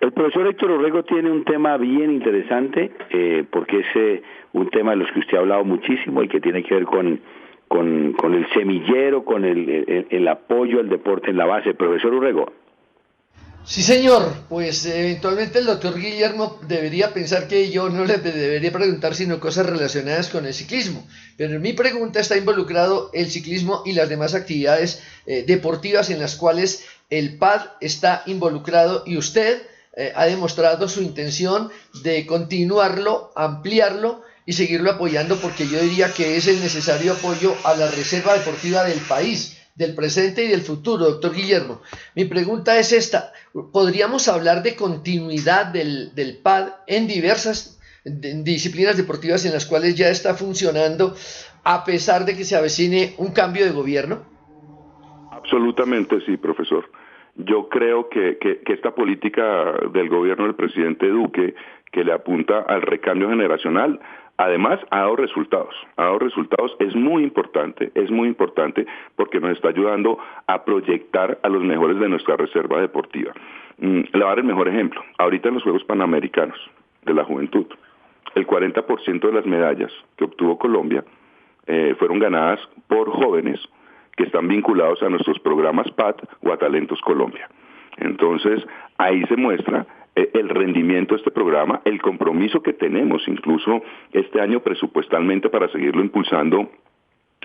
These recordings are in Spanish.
El profesor Héctor Orrego tiene un tema bien interesante, porque es un tema de los que usted ha hablado muchísimo y que tiene que ver con el semillero, con el apoyo al deporte en la base. Profesor Orrego. Sí, señor, pues eventualmente el doctor Guillermo debería pensar que yo no le debería preguntar sino cosas relacionadas con el ciclismo, pero en mi pregunta está involucrado el ciclismo y las demás actividades deportivas en las cuales el PAD está involucrado y usted ha demostrado su intención de continuarlo, ampliarlo y seguirlo apoyando porque yo diría que es el necesario apoyo a la reserva deportiva del país, del presente y del futuro, doctor Guillermo. Mi pregunta es esta: ¿podríamos hablar de continuidad del PAD en diversas disciplinas deportivas en las cuales ya está funcionando a pesar de que se avecine un cambio de gobierno? Absolutamente sí, profesor. Yo creo que esta política del gobierno del presidente Duque, que le apunta al recambio generacional, además ha dado resultados, es muy importante porque nos está ayudando a proyectar a los mejores de nuestra reserva deportiva. Le voy a dar el mejor ejemplo. Ahorita en los Juegos Panamericanos de la Juventud, el 40% de las medallas que obtuvo Colombia fueron ganadas por jóvenes que están vinculados a nuestros programas PAD o a Talentos Colombia. Entonces, ahí se muestra el rendimiento de este programa, el compromiso que tenemos incluso este año presupuestalmente para seguirlo impulsando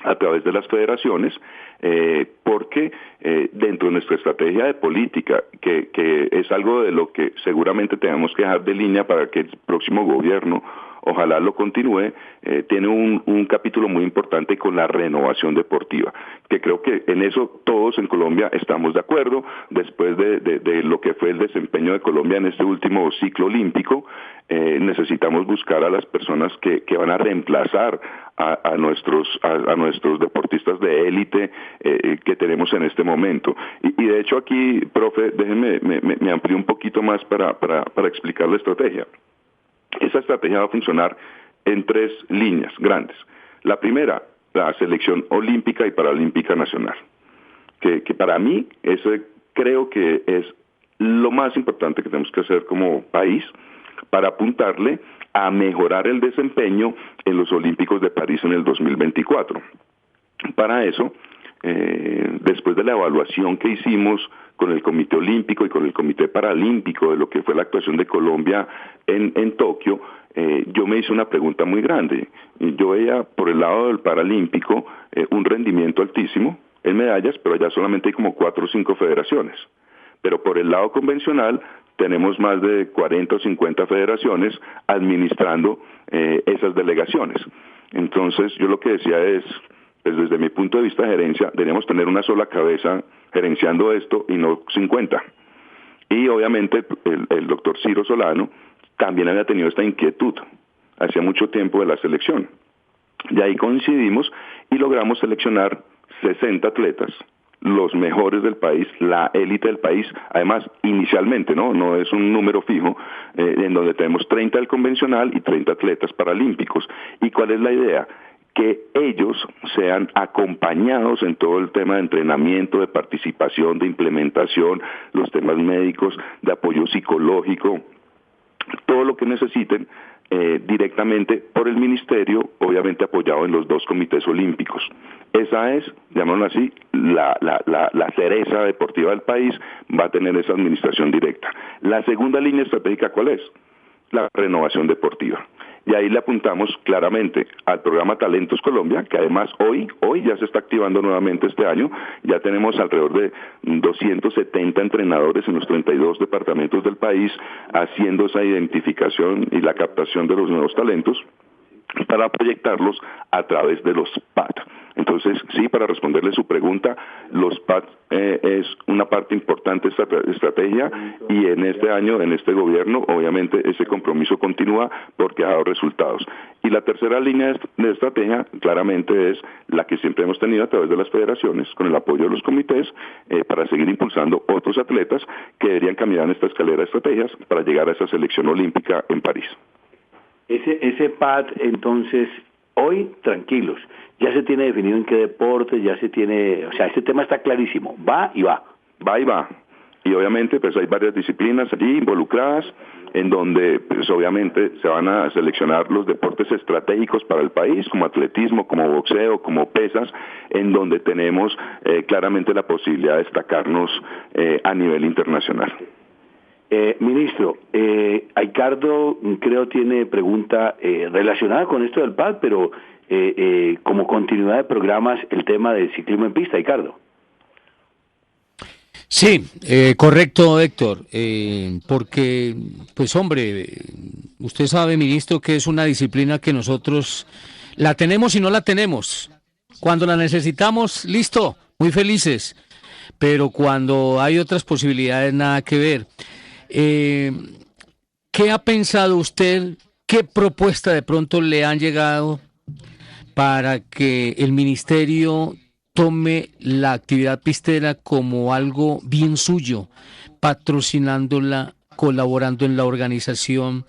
a través de las federaciones, porque dentro de nuestra estrategia de política, que es algo de lo que seguramente tenemos que dejar de línea para que el próximo gobierno ojalá lo continúe, tiene un capítulo muy importante con la renovación deportiva, que creo que en eso todos en Colombia estamos de acuerdo, después de lo que fue el desempeño de Colombia en este último ciclo olímpico. Necesitamos buscar a las personas que van a reemplazar a nuestros deportistas de élite que tenemos en este momento. Y de hecho aquí, profe, déjeme, me amplío un poquito más para explicar la estrategia. Esa estrategia va a funcionar en 3 líneas grandes. La primera, la selección olímpica y paralímpica nacional, que para mí eso creo que es lo más importante que tenemos que hacer como país para apuntarle a mejorar el desempeño en los Olímpicos de París en el 2024. Para eso, después de la evaluación que hicimos con el Comité Olímpico y con el Comité Paralímpico de lo que fue la actuación de Colombia en Tokio, yo me hice una pregunta muy grande. Yo veía por el lado del Paralímpico un rendimiento altísimo en medallas, pero allá solamente hay como 4 o 5 federaciones. Pero por el lado convencional tenemos más de 40 o 50 federaciones administrando esas delegaciones. Entonces yo lo que decía es, pues desde mi punto de vista de gerencia, deberíamos tener una sola cabeza gerenciando esto y no 50. Y obviamente el doctor Ciro Solano también había tenido esta inquietud hacía mucho tiempo de la selección. Y ahí coincidimos y logramos seleccionar 60 atletas, los mejores del país, la élite del país, además inicialmente, no es un número fijo, en donde tenemos 30 del convencional y 30 atletas paralímpicos. ¿Y cuál es la idea? Que ellos sean acompañados en todo el tema de entrenamiento, de participación, de implementación, los temas médicos, de apoyo psicológico, todo lo que necesiten directamente por el ministerio, obviamente apoyado en los 2 comités olímpicos. Esa es, llamémoslo así, la cereza deportiva del país, va a tener esa administración directa. La segunda línea estratégica, ¿cuál es? La renovación deportiva. Y ahí le apuntamos claramente al programa Talentos Colombia, que además hoy ya se está activando nuevamente este año. Ya tenemos alrededor de 270 entrenadores en los 32 departamentos del país haciendo esa identificación y la captación de los nuevos talentos para proyectarlos a través de los PAD. Entonces, sí, para responderle su pregunta, los PAD es una parte importante de esta estrategia y en este año, en este gobierno, obviamente ese compromiso continúa porque ha dado resultados. Y la tercera línea de estrategia, claramente, es la que siempre hemos tenido a través de las federaciones, con el apoyo de los comités, para seguir impulsando otros atletas que deberían caminar en esta escalera de estrategias para llegar a esa selección olímpica en París. Ese PAD, entonces, hoy tranquilos, ya se tiene definido en qué deporte, ya se tiene, o sea, este tema está clarísimo, va y va. Va y va. y obviamente pues hay varias disciplinas allí involucradas, en donde pues obviamente se van a seleccionar los deportes estratégicos para el país, como atletismo, como boxeo, como pesas, en donde tenemos claramente la posibilidad de destacarnos a nivel internacional. Ministro, Aicardo creo tiene pregunta relacionada con esto del PAD, pero como continuidad de programas el tema del ciclismo en pista, Aicardo. Sí, correcto, Héctor, porque, pues hombre, usted sabe, ministro, que es una disciplina que nosotros la tenemos y no la tenemos. Cuando la necesitamos, listo, muy felices, pero cuando hay otras posibilidades, nada que ver. ¿Qué ha pensado usted? ¿Qué propuesta de pronto le han llegado para que el ministerio tome la actividad pistera como algo bien suyo, patrocinándola, colaborando en la organización,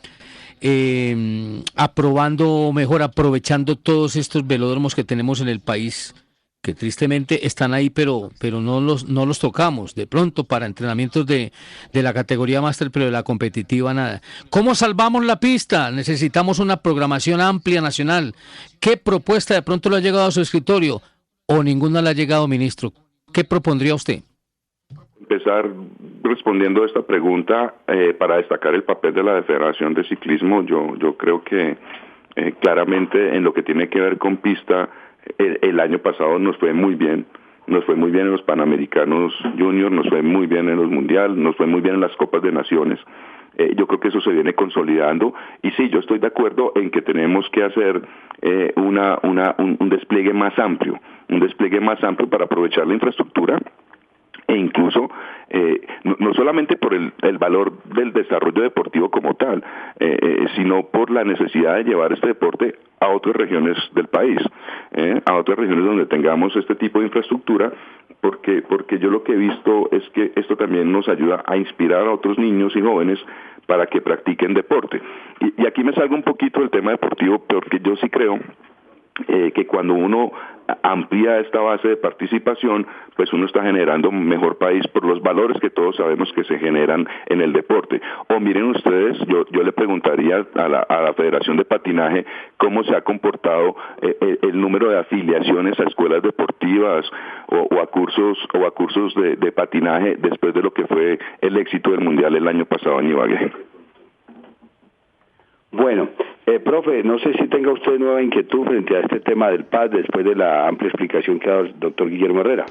aprobando, mejor aprovechando todos estos velódromos que tenemos en el país, que tristemente están ahí, pero no los tocamos, de pronto para entrenamientos de la categoría máster, pero de la competitiva nada? ¿Cómo salvamos la pista? Necesitamos una programación amplia nacional. ¿Qué propuesta de pronto le ha llegado a su escritorio? ¿O ninguna le ha llegado, ministro? ¿Qué propondría usted? Empezar respondiendo a esta pregunta, para destacar el papel de la Federación de Ciclismo. Yo creo que claramente en lo que tiene que ver con pista, el año pasado nos fue muy bien. Nos fue muy bien en los Panamericanos Junior, nos fue muy bien en los Mundial, nos fue muy bien en las Copas de Naciones. Yo creo que eso se viene consolidando, y sí, yo estoy de acuerdo en que tenemos que hacer un despliegue más amplio, para aprovechar la infraestructura, e incluso no solamente por el valor del desarrollo deportivo como tal, sino por la necesidad de llevar este deporte a otras regiones del país, a otras regiones donde tengamos este tipo de infraestructura, porque yo lo que he visto es que esto también nos ayuda a inspirar a otros niños y jóvenes para que practiquen deporte. Y aquí me salgo un poquito del tema deportivo, porque yo sí creo que cuando uno amplía esta base de participación, pues uno está generando un mejor país por los valores que todos sabemos que se generan en el deporte. O miren ustedes, yo le preguntaría a la Federación de Patinaje cómo se ha comportado el número de afiliaciones a escuelas deportivas o a cursos de patinaje después de lo que fue el éxito del Mundial el año pasado en Ibagué. Bueno, profe, no sé si tenga usted nueva inquietud frente a este tema del PAD después de la amplia explicación que ha dado el doctor Guillermo Herrera.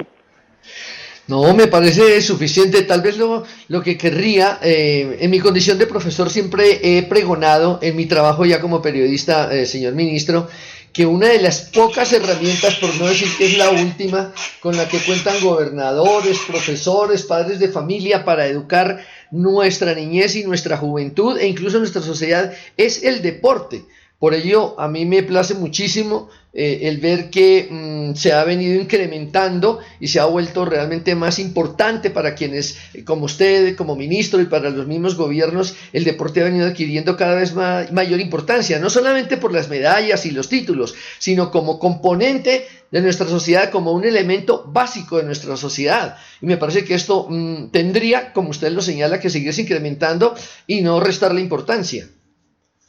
No, me parece suficiente. Tal vez lo que querría, en mi condición de profesor siempre he pregonado en mi trabajo ya como periodista, señor ministro, que una de las pocas herramientas, por no decir que es la última, con la que cuentan gobernadores, profesores, padres de familia para educar nuestra niñez y nuestra juventud e incluso nuestra sociedad, es el deporte. Por ello, a mí me place muchísimo el ver que se ha venido incrementando y se ha vuelto realmente más importante para quienes, como usted, como ministro, y para los mismos gobiernos. El deporte ha venido adquiriendo cada vez mayor importancia, no solamente por las medallas y los títulos, sino como componente de nuestra sociedad, como un elemento básico de nuestra sociedad. Y me parece que esto tendría, como usted lo señala, que seguirse incrementando y no restarle importancia.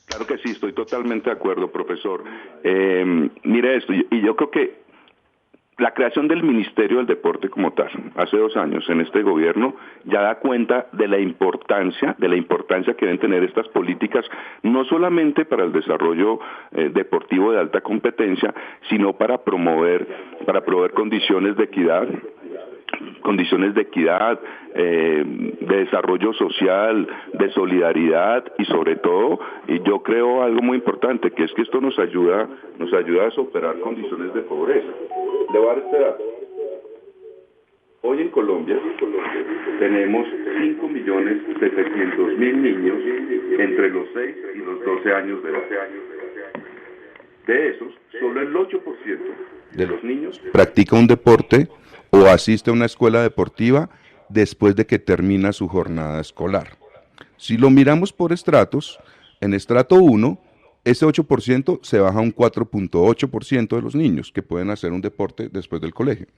Claro que sí, estoy totalmente de acuerdo, profesor. Mire esto, y yo creo que la creación del Ministerio del Deporte como tal, hace 2 años en este gobierno, ya da cuenta de la importancia que deben tener estas políticas, no solamente para el desarrollo deportivo de alta competencia, sino para promover condiciones de equidad, de desarrollo social, de solidaridad, y sobre todo, y yo creo algo muy importante, que es que esto nos ayuda a superar condiciones de pobreza. Le voy a dar este dato. Hoy en Colombia tenemos 5.700.000 niños entre los 6 y los 12 años de edad. De esos, solo el 8% de los niños practica un deporte o asiste a una escuela deportiva después de que termina su jornada escolar. Si lo miramos por estratos, en estrato 1, ese 8% se baja a un 4.8% de los niños que pueden hacer un deporte después del colegio.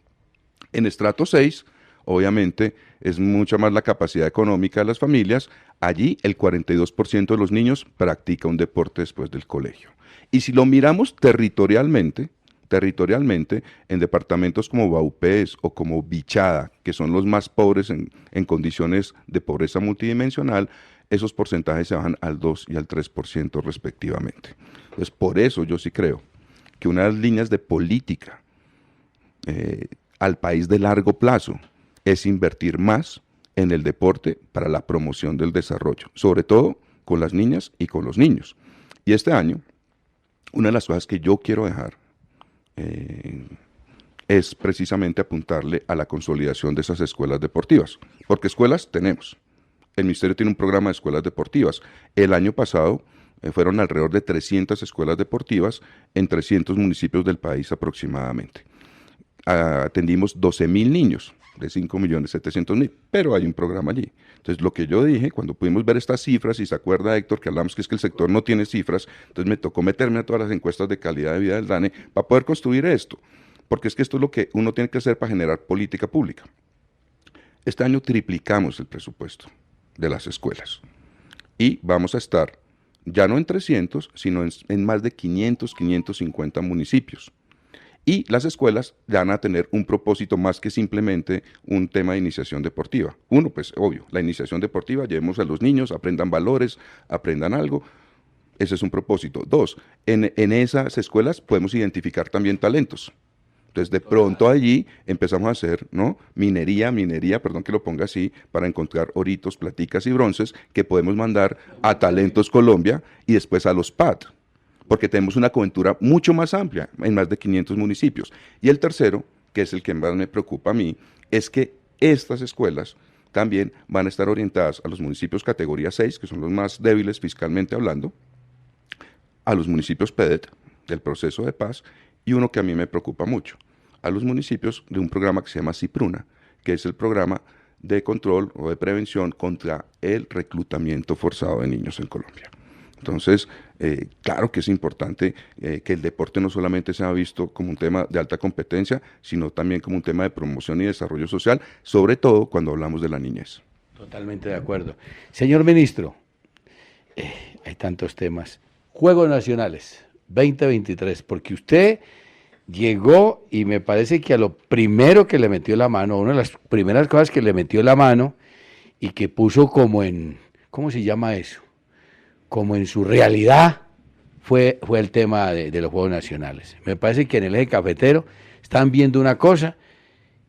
En estrato 6, obviamente es mucha más la capacidad económica de las familias. Allí el 42% de los niños practica un deporte después del colegio. Y si lo miramos territorialmente, en departamentos como Vaupés o como Bichada, que son los más pobres en condiciones de pobreza multidimensional, esos porcentajes se bajan al 2 y al 3% respectivamente. Entonces, por eso yo sí creo que una de las líneas de política al país de largo plazo es invertir más en el deporte para la promoción del desarrollo, sobre todo con las niñas y con los niños. Y este año, una de las cosas que yo quiero dejar es precisamente apuntarle a la consolidación de esas escuelas deportivas, porque escuelas tenemos. El Ministerio tiene un programa de escuelas deportivas. El año pasado fueron alrededor de 300 escuelas deportivas en 300 municipios del país aproximadamente. Atendimos 12.000 niños de 5.700.000, pero hay un programa allí. Entonces, lo que yo dije, cuando pudimos ver estas cifras, y se acuerda, Héctor, que hablamos que es que el sector no tiene cifras, entonces me tocó meterme a todas las encuestas de calidad de vida del DANE para poder construir esto, porque es que esto es lo que uno tiene que hacer para generar política pública. Este año triplicamos el presupuesto de las escuelas y vamos a estar ya no en 300, sino en más de 500, 550 municipios. Y las escuelas van a tener un propósito más que simplemente un tema de iniciación deportiva. Uno, pues obvio, la iniciación deportiva, llevemos a los niños, aprendan valores, aprendan algo. Ese es un propósito. Dos, en esas escuelas podemos identificar también talentos. Entonces, de pronto allí empezamos a hacer, ¿no? Minería, perdón que lo ponga así, para encontrar oritos, platicas y bronces que podemos mandar a Talentos Colombia y después a los PAD, porque tenemos una cobertura mucho más amplia en más de 500 municipios. Y el tercero, que es el que más me preocupa a mí, es que estas escuelas también van a estar orientadas a los municipios categoría 6, que son los más débiles fiscalmente hablando, a los municipios PEDET del proceso de paz, y uno que a mí me preocupa mucho, a los municipios de un programa que se llama CIPRUNA, que es el programa de control o de prevención contra el reclutamiento forzado de niños en Colombia. Entonces, claro que es importante que el deporte no solamente sea visto como un tema de alta competencia, sino también como un tema de promoción y desarrollo social, sobre todo cuando hablamos de la niñez. Totalmente de acuerdo. Señor ministro, hay tantos temas. Juegos Nacionales 2023, porque usted llegó y me parece que a lo primero que le metió la mano, una de las primeras cosas que le metió la mano y que puso como en, ¿cómo se llama eso? Como en su realidad, fue el tema de los Juegos Nacionales. Me parece que en el eje cafetero están viendo una cosa,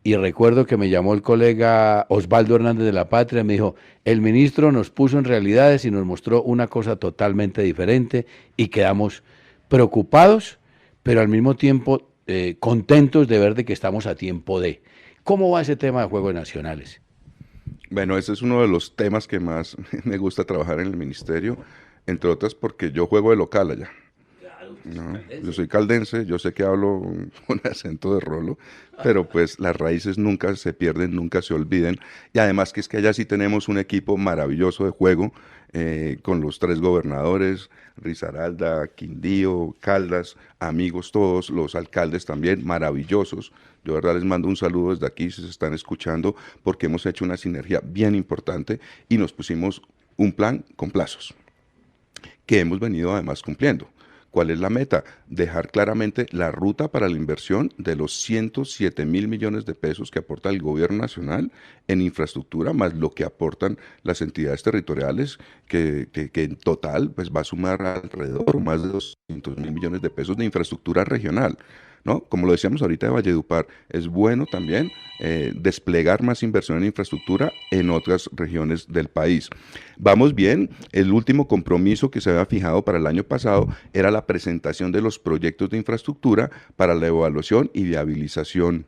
y recuerdo que me llamó el colega Osvaldo Hernández de la Patria y me dijo, el ministro nos puso en realidades y nos mostró una cosa totalmente diferente y quedamos preocupados, pero al mismo tiempo contentos de ver de que estamos a tiempo de. ¿Cómo va ese tema de Juegos Nacionales? Bueno, ese es uno de los temas que más me gusta trabajar en el ministerio, entre otras porque yo juego de local allá. No, yo soy caldense, yo sé que hablo con acento de rolo, pero pues las raíces nunca se pierden, nunca se olviden, y además que es que allá sí tenemos un equipo maravilloso de juego, con los 3 gobernadores, Risaralda, Quindío, Caldas, amigos todos, los alcaldes también, maravillosos. Yo de verdad les mando un saludo desde aquí si se están escuchando, porque hemos hecho una sinergia bien importante y nos pusimos un plan con plazos, que hemos venido además cumpliendo. ¿Cuál es la meta? Dejar claramente la ruta para la inversión de los 107.000 millones de pesos que aporta el gobierno nacional en infraestructura, más lo que aportan las entidades territoriales, que en total pues, va a sumar alrededor más de 200.000 millones de pesos de infraestructura regional, ¿no? Como lo decíamos ahorita de Valledupar, es bueno también desplegar más inversión en infraestructura en otras regiones del país. Vamos bien, el último compromiso que se había fijado para el año pasado era la presentación de los proyectos de infraestructura para la evaluación y viabilización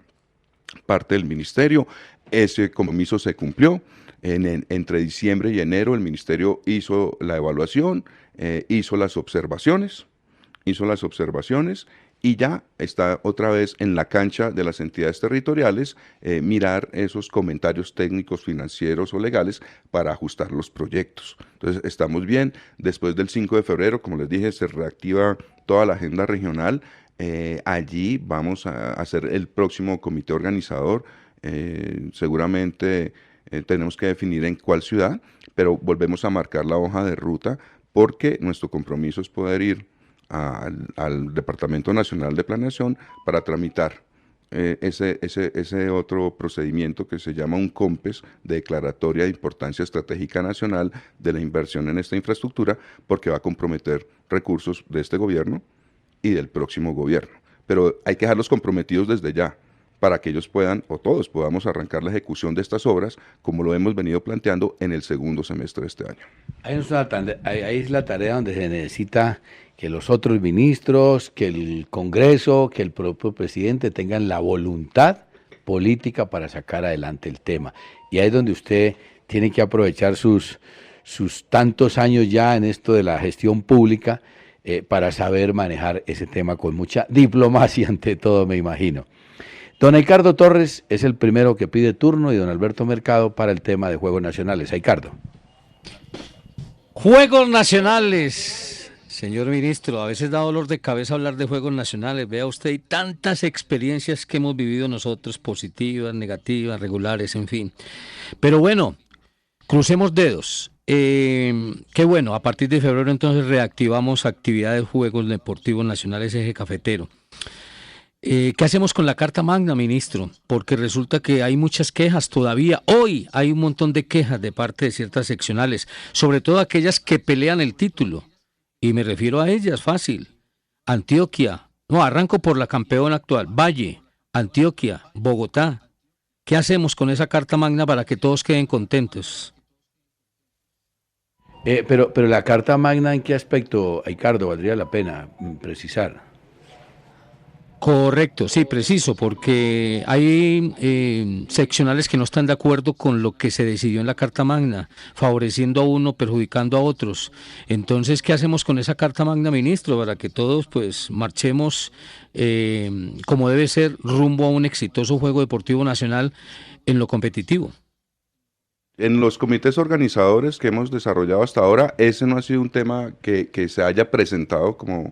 parte del ministerio. Ese compromiso se cumplió. Entre diciembre y enero el ministerio hizo la evaluación, hizo las observaciones y ya está otra vez en la cancha de las entidades territoriales mirar esos comentarios técnicos, financieros o legales para ajustar los proyectos. Entonces estamos bien. Después del 5 de febrero, como les dije, se reactiva toda la agenda regional. Allí vamos a hacer el próximo comité organizador seguramente tenemos que definir en cuál ciudad, pero volvemos a marcar la hoja de ruta porque nuestro compromiso es poder ir al Departamento Nacional de Planeación para tramitar ese otro procedimiento que se llama un COMPES, de Declaratoria de Importancia Estratégica Nacional de la Inversión en esta infraestructura, porque va a comprometer recursos de este gobierno y del próximo gobierno. Pero hay que dejarlos comprometidos desde ya, para que ellos puedan, o todos podamos arrancar la ejecución de estas obras, como lo hemos venido planteando en el segundo semestre de este año. Ahí es la tarea donde se necesita que los otros ministros, que el Congreso, que el propio presidente tengan la voluntad política para sacar adelante el tema. Y ahí es donde usted tiene que aprovechar sus tantos años ya en esto de la gestión pública para saber manejar ese tema con mucha diplomacia ante todo, me imagino. Don Ricardo Torres es el primero que pide turno y don Alberto Mercado para el tema de Juegos Nacionales. Ricardo. Juegos Nacionales, señor ministro, a veces da dolor de cabeza hablar de Juegos Nacionales. Vea usted, hay tantas experiencias que hemos vivido nosotros, positivas, negativas, regulares, en fin. Pero bueno, crucemos dedos. Qué bueno, a partir de febrero entonces reactivamos actividades Juegos Deportivos Nacionales Eje Cafetero. ¿Qué hacemos con la Carta Magna, ministro? Porque resulta que hay muchas quejas todavía. Hoy hay un montón de quejas de parte de ciertas seccionales, sobre todo aquellas que pelean el título. Y me refiero a ellas, fácil. Antioquia, no, arranco por la campeona actual, Valle, Antioquia, Bogotá. ¿Qué hacemos con esa Carta Magna para que todos queden contentos? Pero la Carta Magna, ¿en qué aspecto, Ricardo, valdría la pena precisar? Correcto, sí, preciso, porque hay seccionales que no están de acuerdo con lo que se decidió en la Carta Magna, favoreciendo a uno, perjudicando a otros. Entonces, ¿qué hacemos con esa Carta Magna, ministro? Para que todos pues marchemos como debe ser, rumbo a un exitoso Juego Deportivo Nacional en lo competitivo. En los comités organizadores que hemos desarrollado hasta ahora, ese no ha sido un tema que se haya presentado como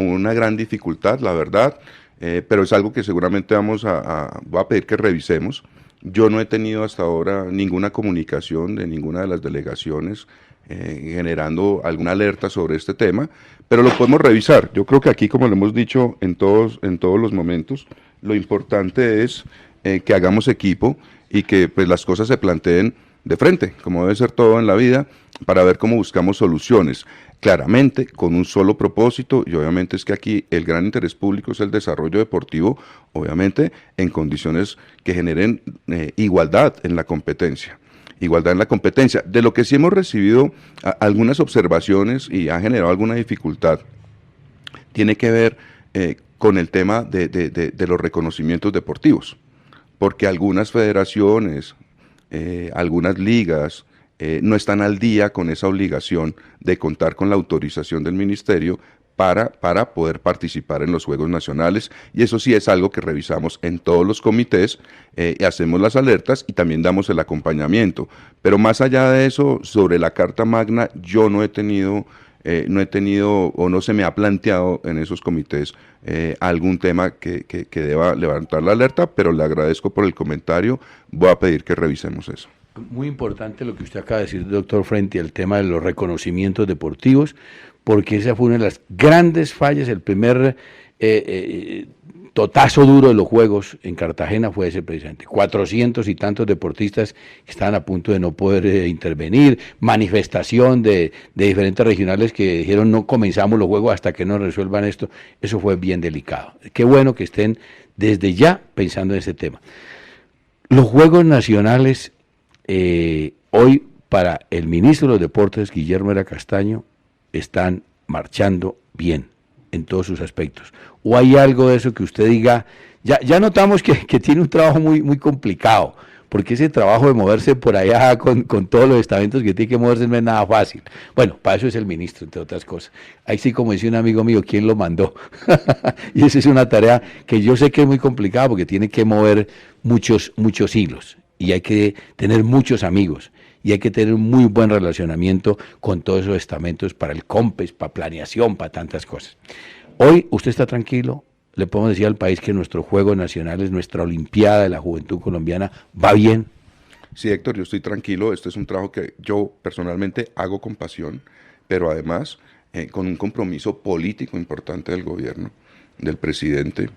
una gran dificultad, la verdad, pero es algo que seguramente voy a pedir que revisemos. Yo no he tenido hasta ahora ninguna comunicación de ninguna de las delegaciones generando alguna alerta sobre este tema, pero lo podemos revisar. Yo creo que aquí, como lo hemos dicho en todos los momentos, lo importante es que hagamos equipo y que pues las cosas se planteen de frente, como debe ser todo en la vida, para ver cómo buscamos soluciones. Claramente, con un solo propósito, y obviamente es que aquí el gran interés público es el desarrollo deportivo, obviamente en condiciones que generen igualdad en la competencia. Igualdad en la competencia. De lo que sí hemos recibido algunas observaciones y ha generado alguna dificultad, tiene que ver con el tema de los reconocimientos deportivos, porque algunas federaciones, algunas ligas, no están al día con esa obligación de contar con la autorización del ministerio para poder participar en los Juegos Nacionales, y eso sí es algo que revisamos en todos los comités, y hacemos las alertas y también damos el acompañamiento. Pero más allá de eso, sobre la Carta Magna, yo no he tenido o no se me ha planteado en esos comités algún tema que deba levantar la alerta, pero le agradezco por el comentario, voy a pedir que revisemos eso. Muy importante lo que usted acaba de decir, doctor, frente al tema de los reconocimientos deportivos, porque esa fue una de las grandes fallas, el primer totazo duro de los Juegos en Cartagena fue ese precisamente, 400 y tantos deportistas que estaban a punto de no poder intervenir, manifestación de diferentes regionales que dijeron no comenzamos los Juegos hasta que no resuelvan esto, eso fue bien delicado. Qué bueno que estén desde ya pensando en ese tema. Los Juegos Nacionales, hoy para el ministro de los Deportes, Guillermo Era Castaño, están marchando bien en todos sus aspectos. ¿O hay algo de eso que usted diga? Ya notamos que tiene un trabajo muy complicado, porque ese trabajo de moverse por allá con todos los estamentos que tiene que moverse no es nada fácil. Bueno, para eso es el ministro, entre otras cosas. Ahí sí, como decía un amigo mío, ¿quién lo mandó? Y esa es una tarea que yo sé que es muy complicada, porque tiene que mover muchos hilos, y hay que tener muchos amigos, y hay que tener un muy buen relacionamiento con todos esos estamentos para el COMPES, para planeación, para tantas cosas. Hoy usted está tranquilo, le podemos decir al país que nuestros Juegos Nacionales, nuestra Olimpiada de la Juventud Colombiana va bien? Sí, Héctor, yo estoy tranquilo. Este es un trabajo que yo personalmente hago con pasión, pero además con un compromiso político importante del gobierno, del presidente,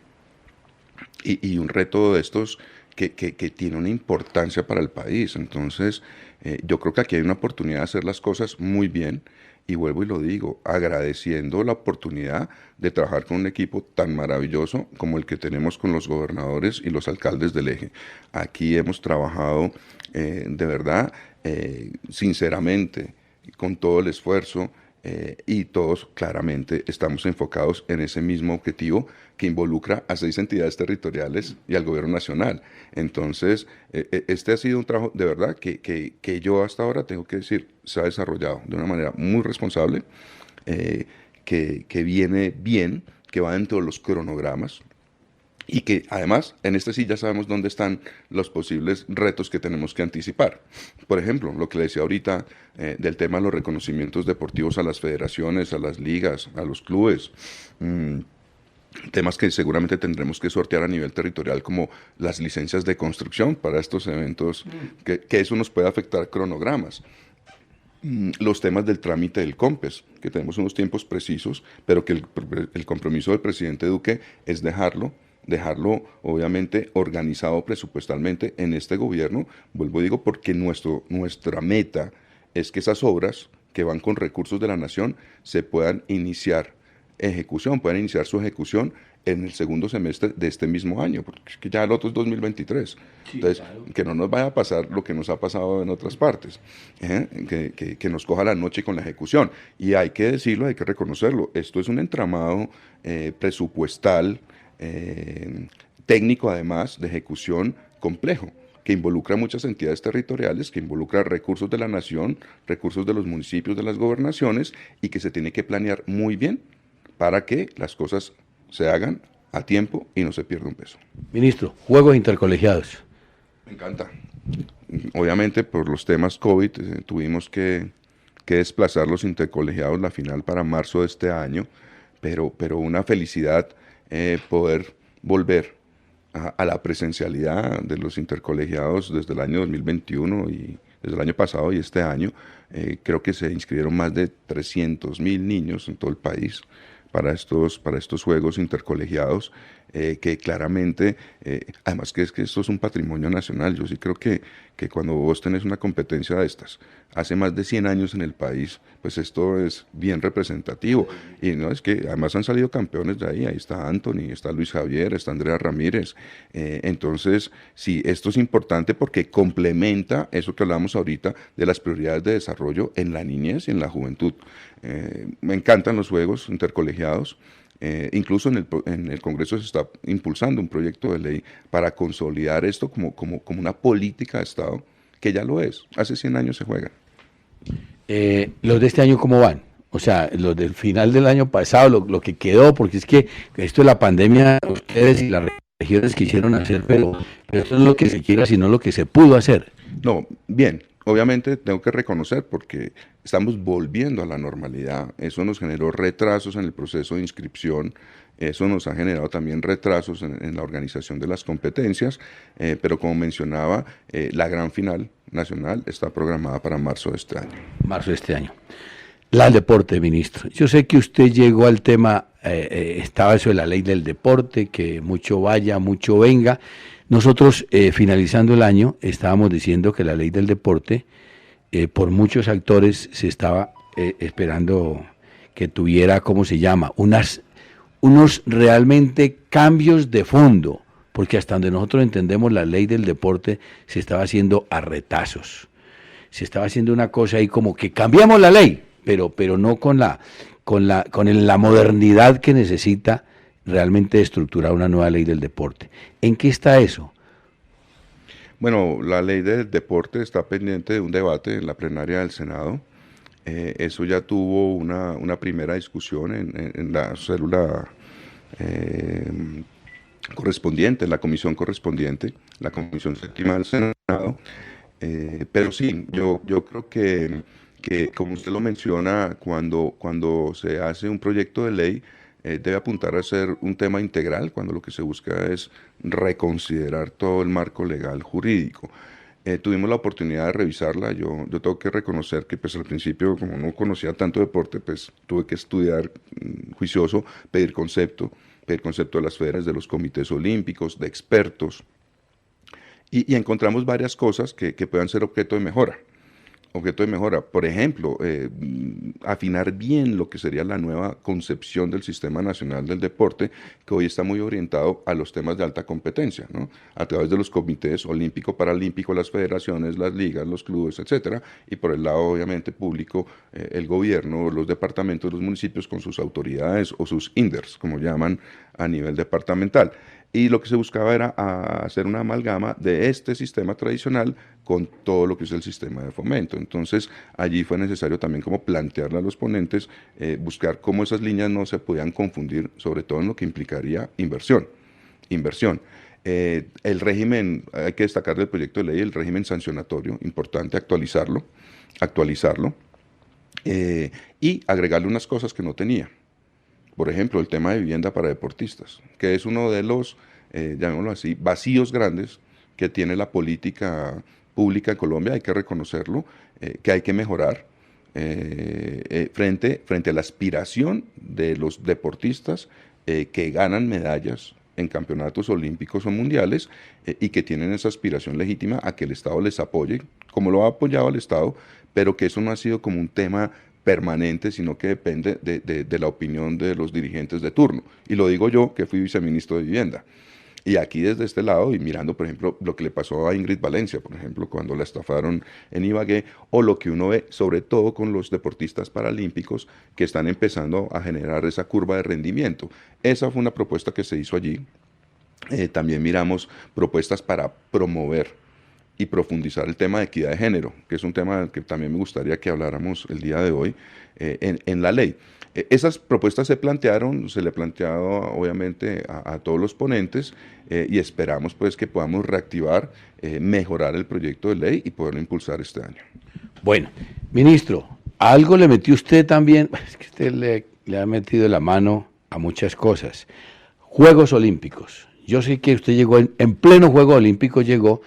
y un reto de estos que tiene una importancia para el país. Entonces, yo creo que aquí hay una oportunidad de hacer las cosas muy bien, y vuelvo y lo digo, agradeciendo la oportunidad de trabajar con un equipo tan maravilloso como el que tenemos con los gobernadores y los alcaldes del eje. Aquí hemos trabajado de verdad, sinceramente, con todo el esfuerzo, y todos claramente estamos enfocados en ese mismo objetivo que involucra a 6 entidades territoriales y al gobierno nacional. Entonces, este ha sido un trabajo de verdad que yo hasta ahora tengo que decir, se ha desarrollado de una manera muy responsable, que viene bien, que va dentro de los cronogramas, y que además en este sí ya sabemos dónde están los posibles retos que tenemos que anticipar. Por ejemplo, lo que le decía ahorita del tema de los reconocimientos deportivos a las federaciones, a las ligas, a los clubes, temas que seguramente tendremos que sortear a nivel territorial, como las licencias de construcción para estos eventos, que eso nos puede afectar cronogramas. Los temas del trámite del COMPES, que tenemos unos tiempos precisos, pero que el compromiso del presidente Duque es dejarlo obviamente organizado presupuestalmente en este gobierno. Vuelvo y digo, porque nuestra meta es que esas obras que van con recursos de la nación se puedan iniciar su ejecución en el segundo semestre de este mismo año, porque es que ya el otro es 2023. Sí, entonces, claro, que no nos vaya a pasar lo que nos ha pasado en otras partes, que nos coja la noche con la ejecución. Y hay que decirlo, hay que reconocerlo, esto es un entramado presupuestal, técnico además, de ejecución complejo, que involucra muchas entidades territoriales, que involucra recursos de la nación, recursos de los municipios, de las gobernaciones, y que se tiene que planear muy bien para que las cosas se hagan a tiempo y no se pierda un peso. Ministro, Juegos Intercolegiados. Me encanta. Obviamente por los temas COVID tuvimos que desplazar los intercolegiados, la final para marzo de este año, pero una felicidad poder volver a la presencialidad de los intercolegiados desde el año 2021 y desde el año pasado y este año. Creo que se inscribieron más de 300,000 niños en todo el país para estos juegos intercolegiados, que claramente, además que esto es un patrimonio nacional. Yo sí creo que cuando vos tenés una competencia de estas, hace más de 100 años en el país, pues esto es bien representativo. Y no es que además han salido campeones de ahí está Anthony, está Luis Javier, está Andrea Ramírez. Entonces, sí, esto es importante porque complementa eso que hablamos ahorita de las prioridades de desarrollo en la niñez y en la juventud. Me encantan los juegos intercolegiados. Incluso en el Congreso se está impulsando un proyecto de ley para consolidar esto como una política de Estado, que ya lo es. Hace 100 años se juegan. ¿Los de este año cómo van? O sea, los del final del año pasado, lo que quedó, porque es que esto de la pandemia, ustedes y las regiones quisieron hacer, pero esto no es lo que se quiera, sino lo que se pudo hacer. No, bien. Obviamente tengo que reconocer porque estamos volviendo a la normalidad. Eso nos generó retrasos en el proceso de inscripción, eso nos ha generado también retrasos en la organización de las competencias, pero como mencionaba, la gran final nacional está programada para marzo de este año. Marzo de este año. El deporte, ministro. Yo sé que usted llegó al tema, estaba eso de la ley del deporte, que mucho vaya, mucho venga. Nosotros, finalizando el año, estábamos diciendo que la ley del deporte, por muchos actores, se estaba esperando que tuviera, ¿cómo se llama?, unos realmente cambios de fondo, porque hasta donde nosotros entendemos la ley del deporte se estaba haciendo a retazos. Se estaba haciendo una cosa ahí como que cambiamos la ley, pero no con la modernidad que necesita realmente estructurar una nueva ley del deporte. ¿En qué está eso? Bueno, la ley del deporte está pendiente de un debate en la plenaria del Senado. Eso ya tuvo una primera discusión en la célula correspondiente, en la comisión correspondiente, la comisión séptima del Senado. Pero sí, yo creo que como usted lo menciona, cuando se hace un proyecto de ley, debe apuntar a ser un tema integral cuando lo que se busca es reconsiderar todo el marco legal jurídico. Tuvimos la oportunidad de revisarla. Yo tengo que reconocer que pues al principio, como no conocía tanto deporte, pues tuve que estudiar juicioso, pedir concepto de las federaciones, de los comités olímpicos, de expertos, y encontramos varias cosas que puedan ser objeto de mejora. Por ejemplo, afinar bien lo que sería la nueva concepción del Sistema Nacional del Deporte, que hoy está muy orientado a los temas de alta competencia, ¿no? A través de los comités olímpico, paralímpico, las federaciones, las ligas, los clubes, etcétera, y por el lado obviamente público, el gobierno, los departamentos, los municipios con sus autoridades o sus INDERs, como llaman a nivel departamental. Y lo que se buscaba era hacer una amalgama de este sistema tradicional con todo lo que es el sistema de fomento. Entonces, allí fue necesario también como plantearle a los ponentes, buscar cómo esas líneas no se podían confundir, sobre todo en lo que implicaría inversión. El régimen, hay que destacar del proyecto de ley, el régimen sancionatorio, importante actualizarlo, y agregarle unas cosas que no tenía. Por ejemplo, el tema de vivienda para deportistas, que es uno de los, llamémoslo así, vacíos grandes que tiene la política pública en Colombia, hay que reconocerlo, que hay que mejorar frente a la aspiración de los deportistas que ganan medallas en campeonatos olímpicos o mundiales y que tienen esa aspiración legítima a que el Estado les apoye, como lo ha apoyado el Estado, pero que eso no ha sido como un tema permanente, sino que depende de la opinión de los dirigentes de turno. Y lo digo yo, que fui viceministro de Vivienda. Y aquí desde este lado, y mirando, por ejemplo, lo que le pasó a Ingrid Valencia, por ejemplo, cuando la estafaron en Ibagué, o lo que uno ve, sobre todo con los deportistas paralímpicos que están empezando a generar esa curva de rendimiento. Esa fue una propuesta que se hizo allí. También miramos propuestas para promover y profundizar el tema de equidad de género, que es un tema que también me gustaría que habláramos el día de hoy en la ley. Esas propuestas se le planteado obviamente a todos los ponentes y esperamos pues que podamos reactivar, mejorar el proyecto de ley y poderlo impulsar este año. Bueno, ministro, algo le metió usted también, es que usted le ha metido la mano a muchas cosas. Juegos Olímpicos. Yo sé que usted llegó en pleno Juego Olímpico, llegó,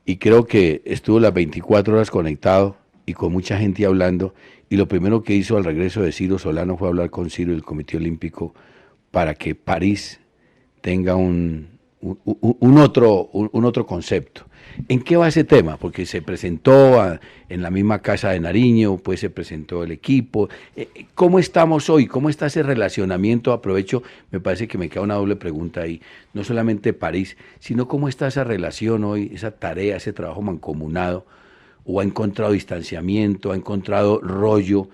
y creo que estuvo las 24 horas conectado y con mucha gente hablando, y lo primero que hizo al regreso de Ciro Solano fue hablar con Ciro y el Comité Olímpico para que París tenga un otro concepto. ¿En qué va ese tema? Porque se presentó en la misma casa de Nariño, pues se presentó el equipo. ¿Cómo estamos hoy? ¿Cómo está ese relacionamiento? Aprovecho, me parece que me queda una doble pregunta ahí. No solamente París, sino cómo está esa relación hoy, esa tarea, ese trabajo mancomunado. ¿O ha encontrado distanciamiento, ha encontrado rollo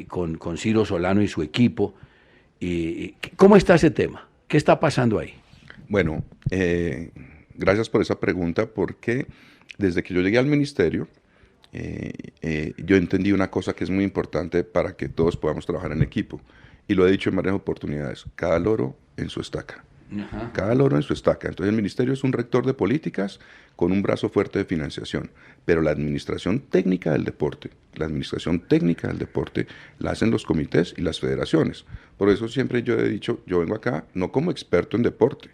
con Ciro Solano y su equipo? ¿Cómo está ese tema? ¿Qué está pasando ahí? Bueno, gracias por esa pregunta, porque desde que yo llegué al ministerio, yo entendí una cosa que es muy importante para que todos podamos trabajar en equipo, y lo he dicho en varias oportunidades: cada loro en su estaca. Ajá. Cada loro en su estaca. Entonces el ministerio es un rector de políticas con un brazo fuerte de financiación, pero la administración técnica del deporte la hacen los comités y las federaciones. Por eso siempre yo he dicho, yo vengo acá no como experto en deporte,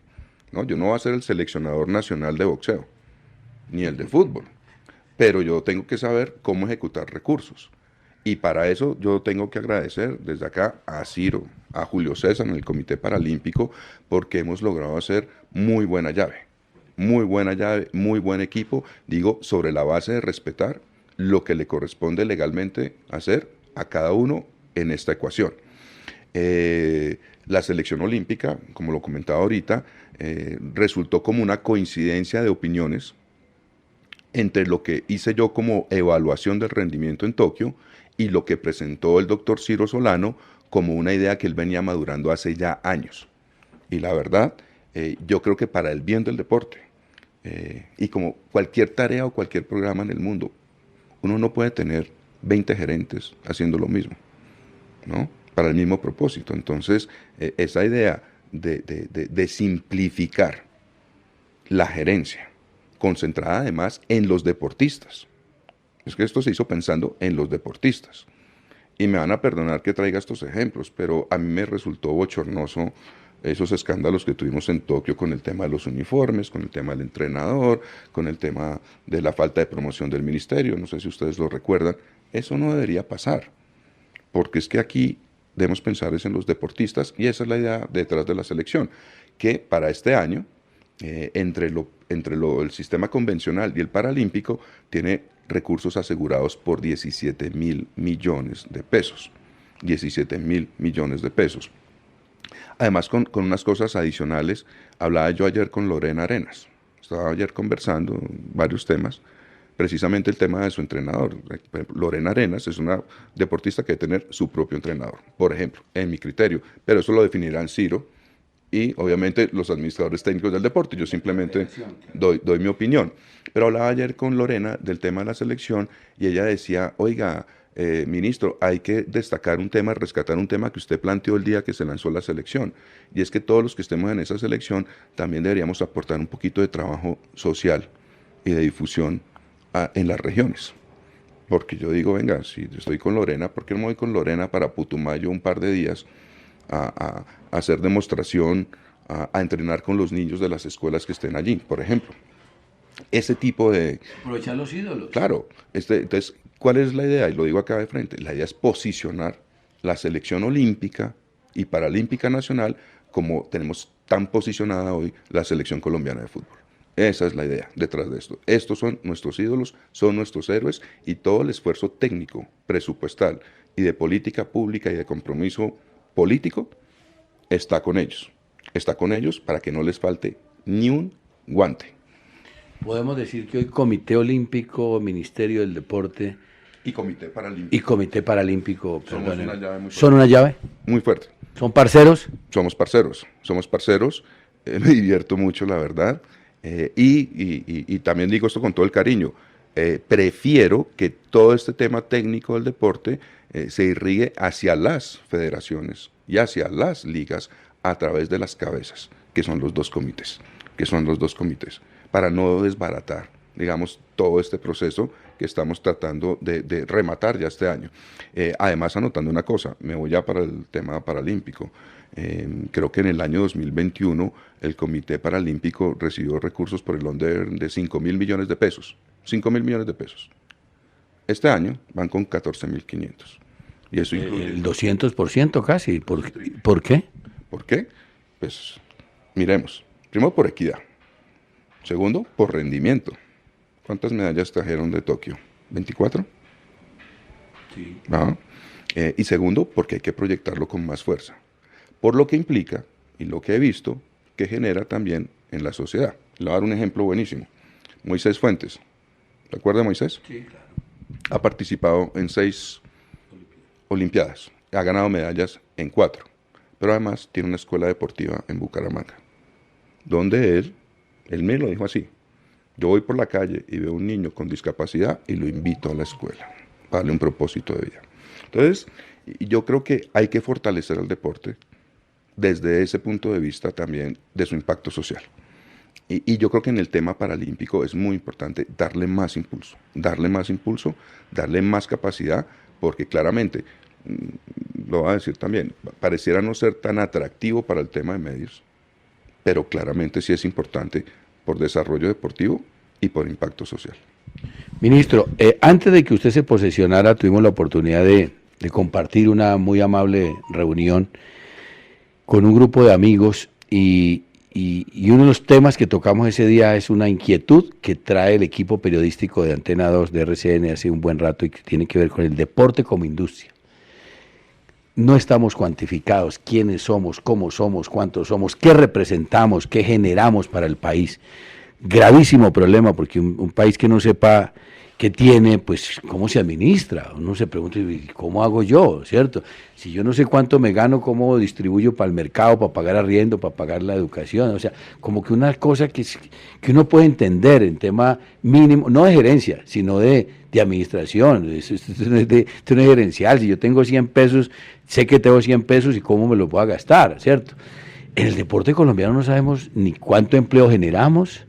¿no? Yo no voy a ser el seleccionador nacional de boxeo, ni el de fútbol, pero yo tengo que saber cómo ejecutar recursos. Y para eso yo tengo que agradecer desde acá a Ciro, a Julio César en el Comité Paralímpico, porque hemos logrado hacer muy buena llave, muy buen equipo, digo, sobre la base de respetar lo que le corresponde legalmente hacer a cada uno en esta ecuación. La selección olímpica, como lo comentaba ahorita, resultó como una coincidencia de opiniones entre lo que hice yo como evaluación del rendimiento en Tokio y lo que presentó el doctor Ciro Solano como una idea que él venía madurando hace ya años. Y la verdad, yo creo que para el bien del deporte, y como cualquier tarea o cualquier programa en el mundo, uno no puede tener 20 gerentes haciendo lo mismo, ¿no? Para el mismo propósito. Entonces, esa idea de simplificar la gerencia, concentrada además en los deportistas. Es que esto se hizo pensando en los deportistas. Y me van a perdonar que traiga estos ejemplos, pero a mí me resultó bochornoso esos escándalos que tuvimos en Tokio con el tema de los uniformes, con el tema del entrenador, con el tema de la falta de promoción del ministerio, no sé si ustedes lo recuerdan. Eso no debería pasar, porque es que aquí debemos pensar en los deportistas, y esa es la idea detrás de la selección, que para este año, entre el sistema convencional y el paralímpico, tiene recursos asegurados por 17.000 millones de pesos. 17.000 millones de pesos. Además, con unas cosas adicionales, hablaba yo ayer con Lorena Arenas. Estaba ayer conversando varios temas, precisamente el tema de su entrenador. Por ejemplo, Lorena Arenas es una deportista que debe tener su propio entrenador, por ejemplo, en mi criterio, pero eso lo definirán Ciro y obviamente los administradores técnicos del deporte. Yo simplemente doy mi opinión. Pero hablaba ayer con Lorena del tema de la selección y ella decía, oiga, ministro, hay que destacar un tema, rescatar un tema que usted planteó el día que se lanzó la selección, y es que todos los que estemos en esa selección también deberíamos aportar un poquito de trabajo social y de difusión en las regiones. Porque yo digo, venga, si estoy con Lorena, ¿por qué no me voy con Lorena para Putumayo un par de días a hacer demostración, a entrenar con los niños de las escuelas que estén allí, por ejemplo? Ese tipo de... Aprovechar los ídolos. Claro. Entonces, ¿cuál es la idea? Y lo digo acá de frente. La idea es posicionar la selección olímpica y paralímpica nacional como tenemos tan posicionada hoy la selección colombiana de fútbol. Esa es la idea detrás de esto. Estos son nuestros ídolos, son nuestros héroes, y todo el esfuerzo técnico, presupuestal y de política pública y de compromiso político está con ellos. Está con ellos para que no les falte ni un guante. Podemos decir que hoy Comité Olímpico, Ministerio del Deporte y Comité Paralímpico. Y Comité Paralímpico, somos una llave muy fuerte. ¿Son una llave? Muy fuerte. ¿Son parceros? Somos parceros. Me divierto mucho, la verdad. Y también digo esto con todo el cariño. Prefiero que todo este tema técnico del deporte se irrigue hacia las federaciones y hacia las ligas a través de las cabezas, que son los dos comités, para no desbaratar, digamos, todo este proceso que estamos tratando de rematar ya este año. Además, anotando una cosa, me voy ya para el tema paralímpico. Creo que en el año 2021 el Comité Paralímpico recibió recursos por el orden de 5.000 millones de pesos. 5.000 millones de pesos. Este año van con 14.500. Y eso incluye el 200% casi. ¿Por qué? ¿Por qué? Pues miremos. Primero, por equidad. Segundo, por rendimiento. ¿Cuántas medallas trajeron de Tokio? ¿24? Sí. Y segundo, porque hay que proyectarlo con más fuerza. Por lo que implica, y lo que he visto, que genera también en la sociedad. Le voy a dar un ejemplo buenísimo. Moisés Fuentes. ¿Te acuerdas de Moisés? Sí, claro. Ha participado en 6 Olimpiadas. Ha ganado medallas en 4. Pero además tiene una escuela deportiva en Bucaramanga, donde él me lo dijo así: yo voy por la calle y veo un niño con discapacidad y lo invito a la escuela para darle un propósito de vida. Entonces, yo creo que hay que fortalecer el deporte desde ese punto de vista también de su impacto social. Y yo creo que en el tema paralímpico es muy importante darle más impulso, darle más capacidad, porque claramente, lo voy a decir también, pareciera no ser tan atractivo para el tema de medios, pero claramente sí es importante por desarrollo deportivo y por impacto social. Ministro, antes de que usted se posesionara, tuvimos la oportunidad de compartir una muy amable reunión con un grupo de amigos y uno de los temas que tocamos ese día es una inquietud que trae el equipo periodístico de Antena 2 de RCN hace un buen rato y que tiene que ver con el deporte como industria. No estamos cuantificados, quiénes somos, cómo somos, cuántos somos, qué representamos, qué generamos para el país. Gravísimo problema, porque un país que no sepa qué tiene, pues cómo se administra. Uno se pregunta, ¿cómo hago yo? ¿Cierto? Si yo no sé cuánto me gano, ¿cómo distribuyo para el mercado, para pagar arriendo, para pagar la educación? O sea, como que una cosa que uno puede entender en tema mínimo, no de gerencia, sino de administración. Esto no es gerencial. Si yo tengo 100 pesos, sé que tengo 100 pesos y cómo me los voy a gastar, ¿cierto? En el deporte colombiano no sabemos ni cuánto empleo generamos,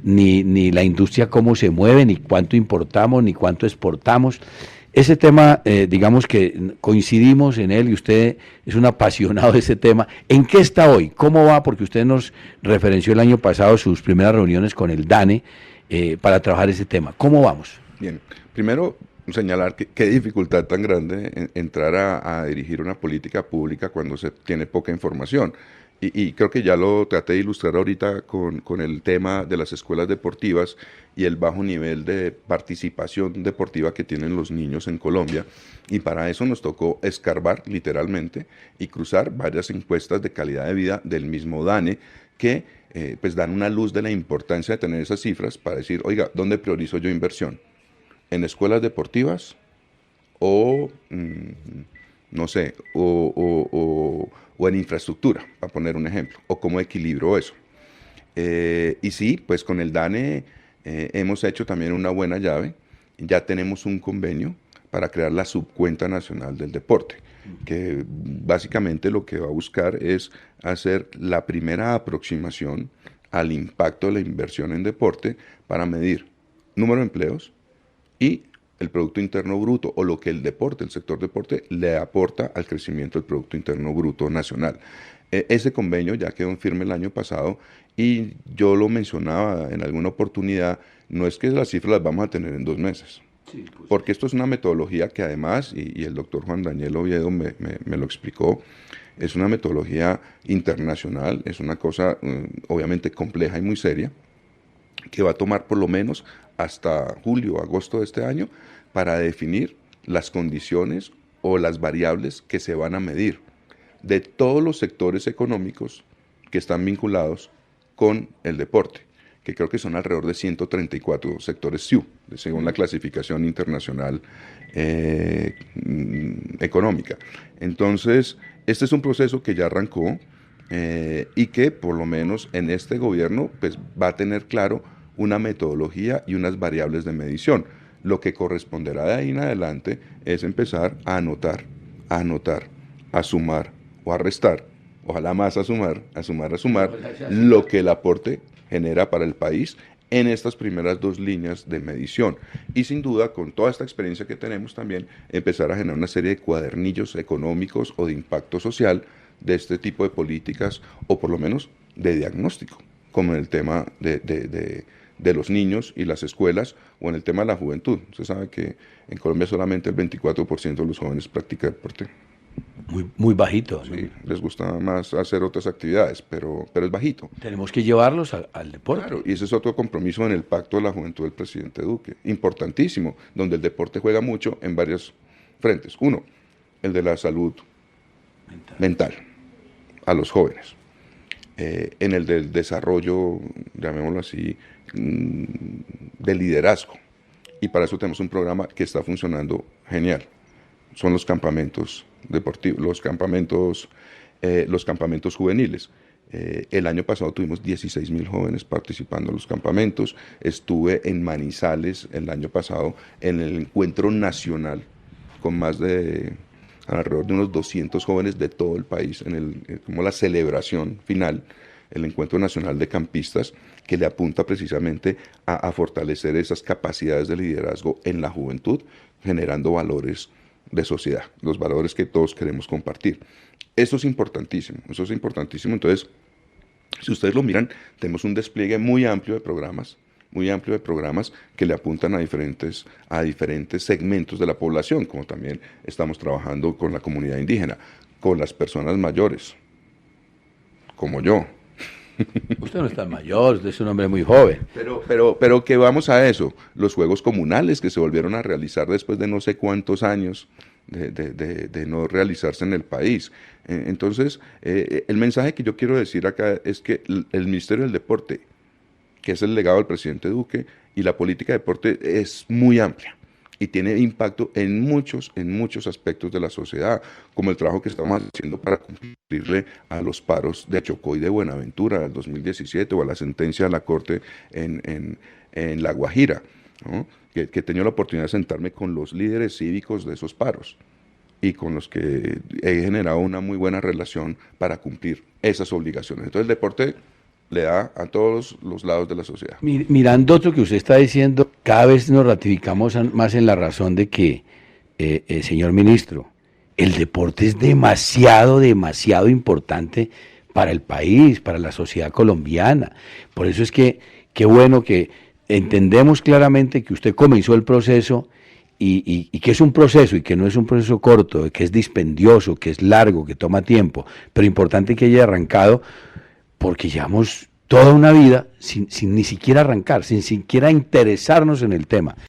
ni la industria cómo se mueve, ni cuánto importamos, ni cuánto exportamos. Ese tema, digamos que coincidimos en él y usted es un apasionado de ese tema. ¿En qué está hoy? ¿Cómo va? Porque usted nos referenció el año pasado sus primeras reuniones con el DANE para trabajar ese tema. ¿Cómo vamos? Bien, primero señalar que qué dificultad tan grande entrar a dirigir una política pública cuando se tiene poca información. Y creo que ya lo traté de ilustrar ahorita con el tema de las escuelas deportivas y el bajo nivel de participación deportiva que tienen los niños en Colombia. Y para eso nos tocó escarbar literalmente y cruzar varias encuestas de calidad de vida del mismo DANE que pues dan una luz de la importancia de tener esas cifras para decir, oiga, ¿dónde priorizo yo inversión? ¿En escuelas deportivas o, no sé, o en infraestructura, para poner un ejemplo, o cómo equilibro eso? Y sí, pues con el DANE hemos hecho también una buena llave, ya tenemos un convenio para crear la subcuenta nacional del deporte, que básicamente lo que va a buscar es hacer la primera aproximación al impacto de la inversión en deporte para medir número de empleos y el Producto Interno Bruto, o lo que el deporte, el sector deporte, le aporta al crecimiento del Producto Interno Bruto nacional. Ese convenio ya quedó en firme el año pasado y yo lo mencionaba en alguna oportunidad, no es que las cifras las vamos a tener en 2 meses, sí, pues, porque esto es una metodología que además, y el doctor Juan Daniel Oviedo me lo explicó, es una metodología internacional, es una cosa obviamente compleja y muy seria, que va a tomar por lo menos hasta julio o agosto de este año para definir las condiciones o las variables que se van a medir de todos los sectores económicos que están vinculados con el deporte, que creo que son alrededor de 134 sectores SIU, según la clasificación internacional económica. Entonces, este es un proceso que ya arrancó y que por lo menos en este gobierno pues, va a tener claro una metodología y unas variables de medición. Lo que corresponderá de ahí en adelante es empezar a anotar, a sumar o a restar, ojalá más a sumar, lo que el aporte genera para el país en estas primeras 2 líneas de medición. Y sin duda, con toda esta experiencia que tenemos también, empezar a generar una serie de cuadernillos económicos o de impacto social de este tipo de políticas, o por lo menos de diagnóstico, como en el tema de los niños y las escuelas, o en el tema de la juventud. Usted sabe que en Colombia solamente el 24% de los jóvenes practica deporte. Muy bajito. Sí, ¿no? Les gusta más hacer otras actividades, pero es bajito. Tenemos que llevarlos al deporte. Claro, y ese es otro compromiso en el Pacto de la Juventud del presidente Duque, importantísimo, donde el deporte juega mucho en varios frentes. Uno, el de la salud mental a los jóvenes. En el del desarrollo, llamémoslo así, de liderazgo. Y para eso tenemos un programa que está funcionando genial. Son los campamentos deportivos, los campamentos juveniles. El año pasado tuvimos 16.000 jóvenes participando en los campamentos. Estuve en Manizales el año pasado en el encuentro nacional con más de alrededor de unos 200 jóvenes de todo el país, como la celebración final, el encuentro nacional de campistas, que le apunta precisamente a fortalecer esas capacidades de liderazgo en la juventud, generando valores de sociedad, los valores que todos queremos compartir. Eso es importantísimo. Entonces, si ustedes lo miran, tenemos un despliegue muy amplio de programas que le apuntan a diferentes segmentos de la población, como también estamos trabajando con la comunidad indígena, con las personas mayores, como yo. Usted no es tan mayor, usted es un hombre muy joven. Pero que vamos a eso, los juegos comunales que se volvieron a realizar después de no sé cuántos años de no realizarse en el país. Entonces, el mensaje que yo quiero decir acá es que el Ministerio del Deporte, que es el legado del presidente Duque, y la política de deporte es muy amplia y tiene impacto en muchos aspectos de la sociedad, como el trabajo que estamos haciendo para cumplirle a los paros de Chocó y de Buenaventura del 2017, o a la sentencia de la Corte en La Guajira, ¿no? que he tenido la oportunidad de sentarme con los líderes cívicos de esos paros y con los que he generado una muy buena relación para cumplir esas obligaciones. Entonces el deporte le da a todos los lados de la sociedad. Mirando otro que usted está diciendo, cada vez nos ratificamos más en la razón de que señor ministro, el deporte es demasiado importante para el país, para la sociedad colombiana. Por eso es que qué bueno que entendemos claramente que usted comenzó el proceso y que es un proceso y que no es un proceso corto, que es dispendioso, que es largo, que toma tiempo, pero importante que haya arrancado porque llevamos toda una vida sin ni siquiera arrancar, sin siquiera interesarnos en el tema.